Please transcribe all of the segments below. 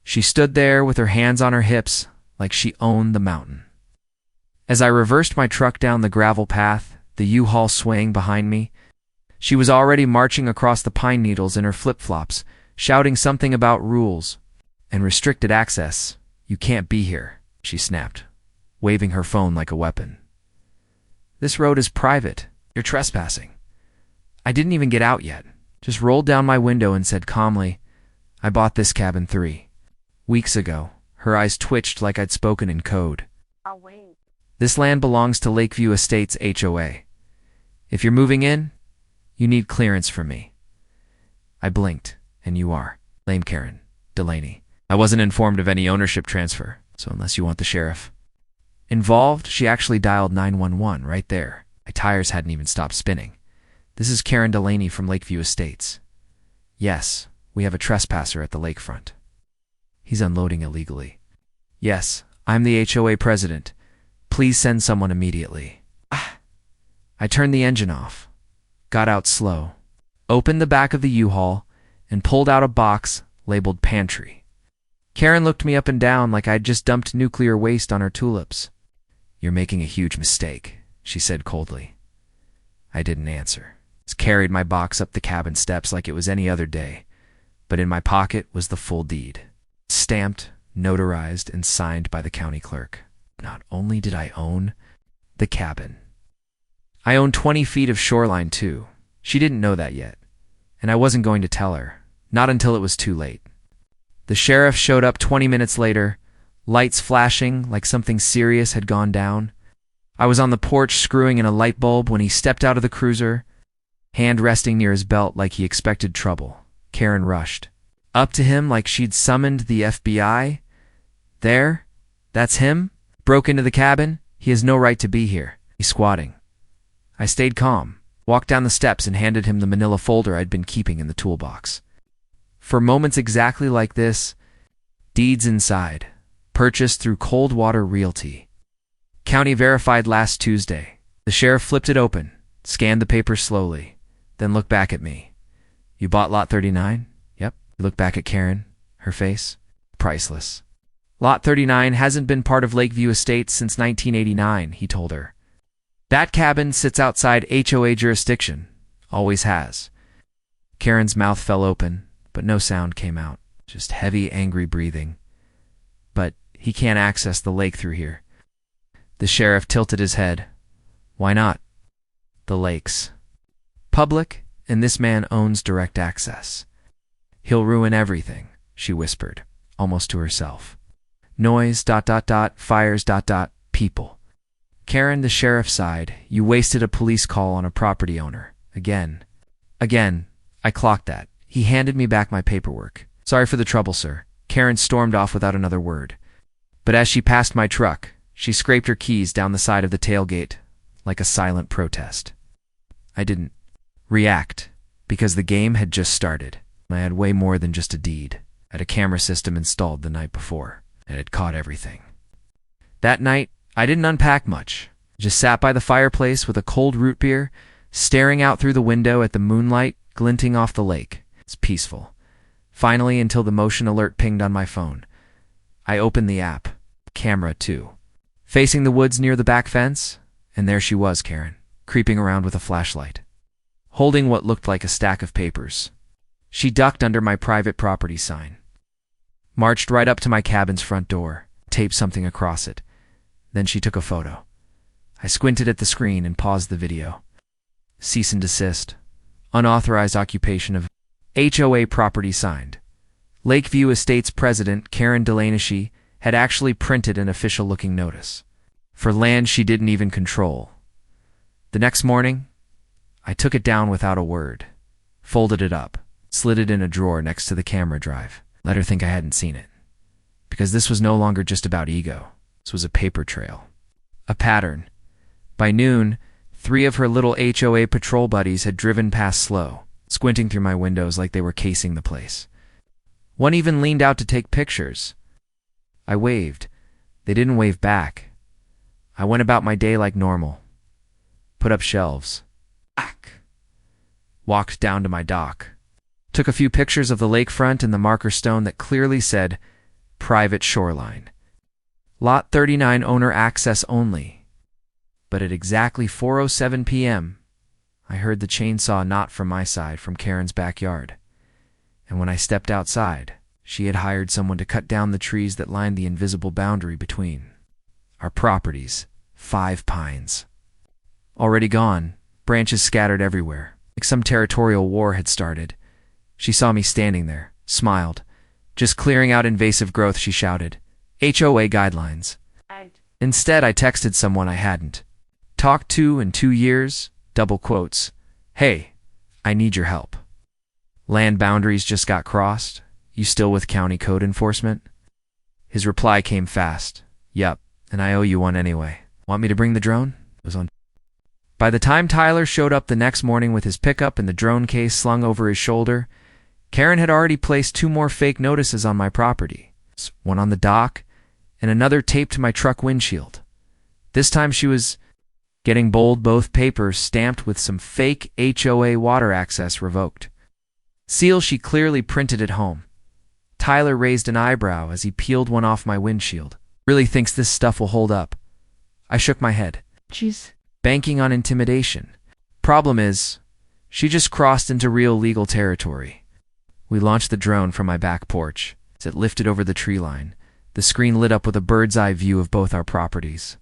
She stood there with her hands on her hips like she owned the mountain. As I reversed my truck down the gravel path, the U-Haul swaying behind me, she was already marching across the pine needles in her flip-flops, shouting something about rules and restricted access. "You can't be here," she snapped, waving her phone like a weapon. "This road is private. You're trespassing." I didn't even get out yet. Just rolled down my window and said calmly, "I bought this cabin 3 weeks ago." Her eyes twitched like I'd spoken in code. I'll wait. "This land belongs to Lakeview Estates HOA. If you're moving in, you need clearance from me." I blinked. "And you are?" "Lame Karen Delaney. I wasn't informed of any ownership transfer, so unless you want the sheriff involved," she actually dialed 911 right there. My tires hadn't even stopped spinning. "This is Karen Delaney from Lakeview Estates." "Yes, we have a trespasser at the lakefront. He's unloading illegally." "Yes, I'm the HOA president. Please send someone immediately." I turned the engine off, got out slow, opened the back of the U-Haul, and pulled out a box labeled pantry. Karen looked me up and down like I'd just dumped nuclear waste on her tulips. "You're making a huge mistake," she said coldly. I didn't answer. I carried my box up the cabin steps like it was any other day, but in my pocket was the full deed, stamped, notarized, and signed by the county clerk. Not only did I own the cabin, I owned 20 feet of shoreline too. She didn't know that yet, and I wasn't going to tell her, not until it was too late. The sheriff showed up 20 minutes later, lights flashing like something serious had gone down. I was on the porch screwing in a light bulb when he stepped out of the cruiser, hand resting near his belt like he expected trouble. Karen rushed up to him like she'd summoned the FBI. "There? That's him? Broke into the cabin? He has no right to be here." He's squatting. I stayed calm, walked down the steps and handed him the manila folder I'd been keeping in the toolbox. For moments exactly like this, deeds inside, purchased through Coldwater Realty. County verified last Tuesday. The sheriff flipped it open, scanned the papers slowly, then looked back at me. "You bought Lot 39? "Yep." He looked back at Karen, her face priceless. "Lot 39 hasn't been part of Lakeview Estates since 1989, he told her. "That cabin sits outside HOA jurisdiction. Always has." Karen's mouth fell open, but no sound came out, just heavy, angry breathing. "But he can't access the lake through here." The sheriff tilted his head. "Why not?" "The lake's public, and this man owns direct access." "He'll ruin everything," she whispered, almost to herself. "Noise, ... fires, ... people." Karen, the sheriff sighed. "You wasted a police call on a property owner. Again." "Again." I clocked that. He handed me back my paperwork. "Sorry for the trouble, sir." Karen stormed off without another word. But as she passed my truck, she scraped her keys down the side of the tailgate like a silent protest. I didn't react because the game had just started. I had way more than just a deed. I had a camera system installed the night before, and it caught everything. That night, I didn't unpack much. Just sat by the fireplace with a cold root beer, staring out through the window at the moonlight glinting off the lake. It's peaceful. Finally, until the motion alert pinged on my phone. I opened the app. Camera, too. Facing the woods near the back fence, and there she was, Karen, creeping around with a flashlight, holding what looked like a stack of papers. She ducked under my private property sign, marched right up to my cabin's front door, taped something across it. Then she took a photo. I squinted at the screen and paused the video. Cease and desist. Unauthorized occupation of HOA property signed. Lakeview Estates president Karen Delaney had actually printed an official-looking notice for land she didn't even control. The next morning, I took it down without a word, folded it up, slid it in a drawer next to the camera drive, let her think I hadn't seen it. Because this was no longer just about ego. This was a paper trail. A pattern. By noon, 3 of her little HOA patrol buddies had driven past slow, squinting through my windows like they were casing the place. One even leaned out to take pictures. I waved. They didn't wave back. I went about my day like normal. Put up shelves. Walked down to my dock. Took a few pictures of the lakefront and the marker stone that clearly said, private shoreline. Lot 39 owner access only. But at exactly 4:07 p.m., I heard the chainsaw not from my side, from Karen's backyard. And when I stepped outside, she had hired someone to cut down the trees that lined the invisible boundary between our properties, 5 pines. Already gone, branches scattered everywhere, like some territorial war had started. She saw me standing there, smiled. Just clearing out invasive growth, she shouted, "HOA guidelines." Instead, I texted someone I hadn't talked to in 2 years, double quotes, "Hey, I need your help. Land boundaries just got crossed. You still with county code enforcement?" His reply came fast. "Yup, and I owe you one anyway. Want me to bring the drone?" It was on. By the time Tyler showed up the next morning with his pickup and the drone case slung over his shoulder, Karen had already placed 2 more fake notices on my property, one on the dock and another taped to my truck windshield. This time she was getting bold, both papers stamped with some fake HOA water access revoked. Seal she clearly printed at home. Tyler raised an eyebrow as he peeled one off my windshield. "Really thinks this stuff will hold up?" I shook my head. "She's banking on intimidation. Problem is, she just crossed into real legal territory." We launched the drone from my back porch. As it lifted over the tree line, the screen lit up with a bird's eye view of both our properties.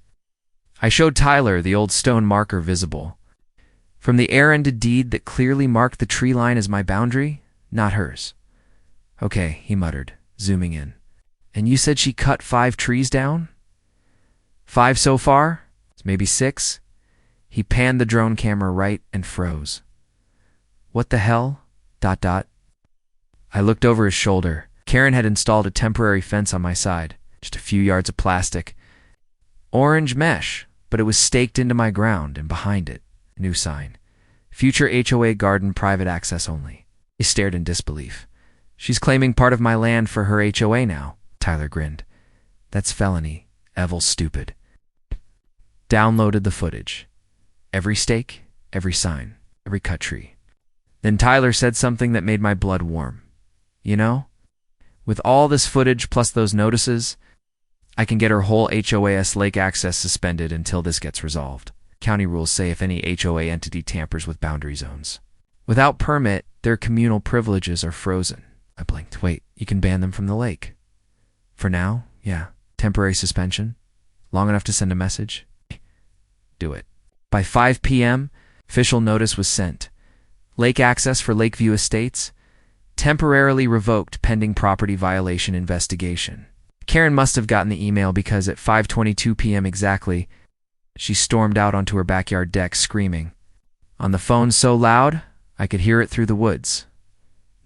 I showed Tyler the old stone marker visible. From the air-ended deed that clearly marked the tree line as my boundary, not hers. "Okay," he muttered, zooming in. "And you said she cut 5 trees down? 5 so far? Maybe 6? He panned the drone camera right and froze. "What the hell? ... I looked over his shoulder. Karen had installed a temporary fence on my side, just a few yards of plastic. Orange mesh, but it was staked into my ground, and behind it, a new sign. "Future HOA garden private access only." He stared in disbelief. "She's claiming part of my land for her HOA now," Tyler grinned. "That's felony. Evil's stupid." Downloaded the footage. Every stake, every sign, every cut tree. Then Tyler said something that made my blood warm. "You know, with all this footage plus those notices, I can get her whole HOA's lake access suspended until this gets resolved. County rules say if any HOA entity tampers with boundary zones without permit, their communal privileges are frozen." I blinked. "Wait, you can ban them from the lake?" "For now, yeah. Temporary suspension. Long enough to send a message?" "Do it." By 5 p.m., official notice was sent. Lake access for Lakeview Estates temporarily revoked pending property violation investigation. Karen must have gotten the email because at 5:22 p.m. exactly, she stormed out onto her backyard deck screaming. On the phone so loud, I could hear it through the woods.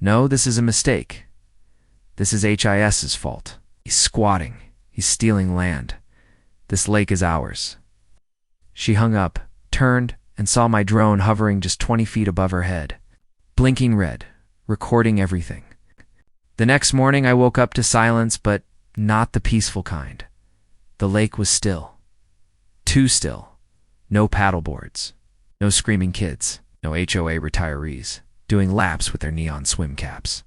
"No, this is a mistake. This is HIS's fault. He's squatting. He's stealing land. This lake is ours." She hung up, turned, and saw my drone hovering just 20 feet above her head. Blinking red, recording everything. The next morning I woke up to silence, but not the peaceful kind. The lake was still. Too still. No paddleboards. No screaming kids. No HOA retirees doing laps with their neon swim caps.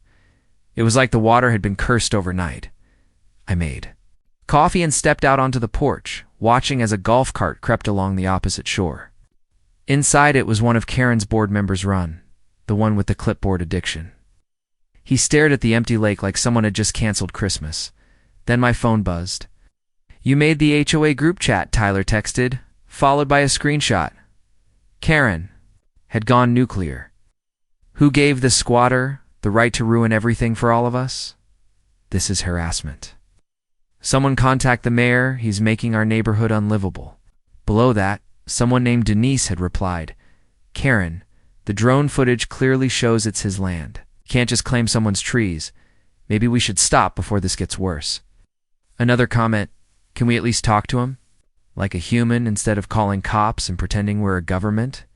It was like the water had been cursed overnight. I made coffee and stepped out onto the porch, watching as a golf cart crept along the opposite shore. Inside it was one of Karen's board members run, the one with the clipboard addiction. He stared at the empty lake like someone had just canceled Christmas. Then my phone buzzed. "You made the HOA group chat," Tyler texted, followed by a screenshot. Karen had gone nuclear. Who gave the squatter the right to ruin everything for all of us? This is harassment. Someone contact the mayor, he's making our neighborhood unlivable. Below that, someone named Denise had replied, "Karen, the drone footage clearly shows it's his land. You can't just claim someone's trees. Maybe we should stop before this gets worse." Another comment, "Can we at least talk to him? Like a human instead of calling cops and pretending we're a government?"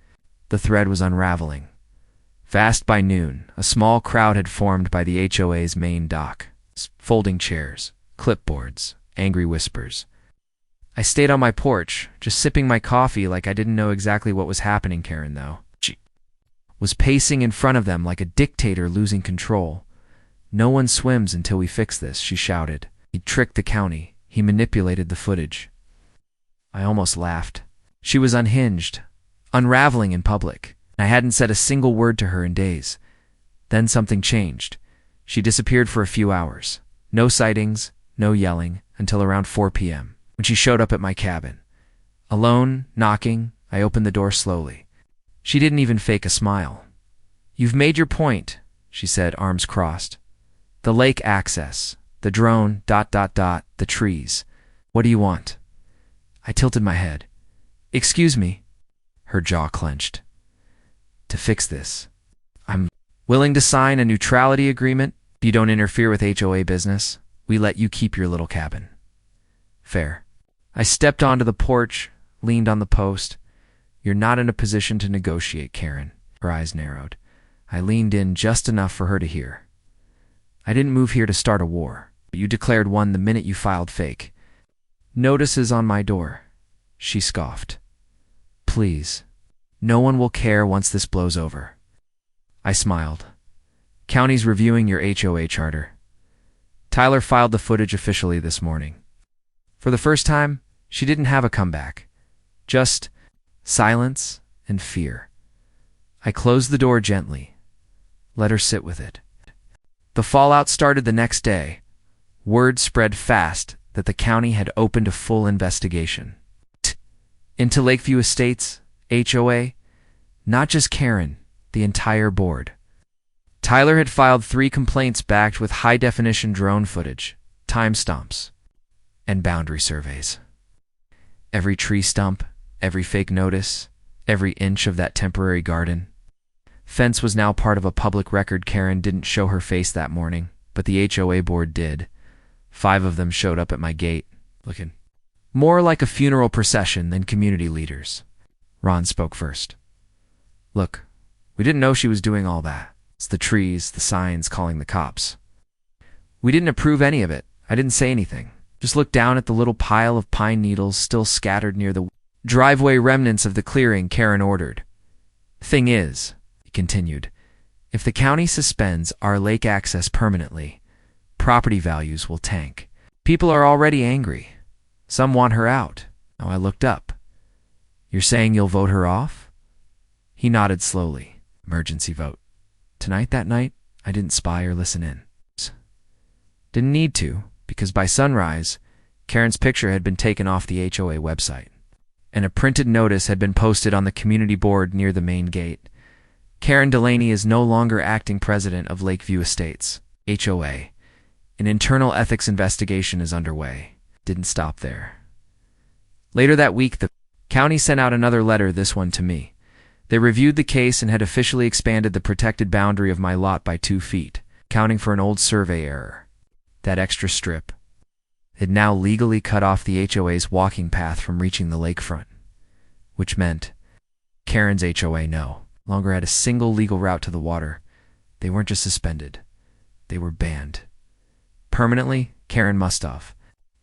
The thread was unraveling. Fast by noon, a small crowd had formed by the HOA's main dock. Folding chairs, clipboards, angry whispers. I stayed on my porch, just sipping my coffee like I didn't know exactly what was happening. Karen, though, she was pacing in front of them like a dictator losing control. "No one swims until we fix this," she shouted. He tricked the county. He manipulated the footage. I almost laughed. She was unhinged, unraveling in public. I hadn't said a single word to her in days. Then something changed. She disappeared for a few hours. No sightings, no yelling, until around 4 p.m., when she showed up at my cabin. Alone, knocking, I opened the door slowly. She didn't even fake a smile. "You've made your point," she said, arms crossed. "The lake access, the drone, ... the trees. What do you want?" I tilted my head. "Excuse me." Her jaw clenched. "To fix this, I'm willing to sign a neutrality agreement. If you don't interfere with HOA business, we let you keep your little cabin." "Fair." I stepped onto the porch, leaned on the post. "You're not in a position to negotiate, Karen." Her eyes narrowed. I leaned in just enough for her to hear. "I didn't move here to start a war, but you declared one the minute you filed fake notices on my door." She scoffed. "Please. No one will care once this blows over." I smiled. "County's reviewing your HOA charter. Tyler filed the footage officially this morning." For the first time, she didn't have a comeback. Just silence and fear. I closed the door gently. Let her sit with it. The fallout started the next day. Word spread fast that the county had opened a full investigation. Into Lakeview Estates, HOA, not just Karen, the entire board. Tyler had filed 3 complaints backed with high-definition drone footage, timestamps, and boundary surveys. Every tree stump, every fake notice, every inch of that temporary garden. Fence was now part of a public record. Karen didn't show her face that morning, but the HOA board did. 5 of them showed up at my gate, looking more like a funeral procession than community leaders. Ron spoke first. "Look, we didn't know she was doing all that. It's the trees, the signs calling the cops. We didn't approve any of it. I didn't say anything. Just looked down at the little pile of pine needles still scattered near the driveway remnants of the clearing Karen ordered. Thing is," he continued, "if the county suspends our lake access permanently, property values will tank. People are already angry. Some want her out." Now I looked up. "You're saying you'll vote her off?" He nodded slowly. "Emergency vote. Tonight, that night, I didn't spy or listen in. Didn't need to, because by sunrise, Karen's picture had been taken off the HOA website, and a printed notice had been posted on the community board near the main gate. Karen Delaney is no longer acting president of Lakeview Estates, HOA. An internal ethics investigation is underway." Didn't stop there. Later that week, the county sent out another letter, this one to me. They reviewed the case and had officially expanded the protected boundary of my lot by 2 feet, accounting for an old survey error. That extra strip had now legally cut off the HOA's walking path from reaching the lakefront, which meant Karen's HOA no longer had a single legal route to the water. They weren't just suspended. They were banned. Permanently, Karen Mustov.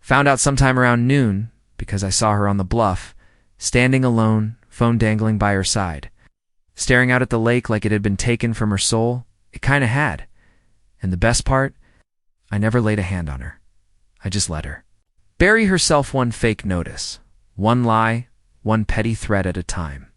Found out sometime around noon, because I saw her on the bluff, standing alone, phone dangling by her side, staring out at the lake like it had been taken from her soul. It kinda had. And the best part, I never laid a hand on her. I just let her bury herself one fake notice, one lie, one petty threat at a time.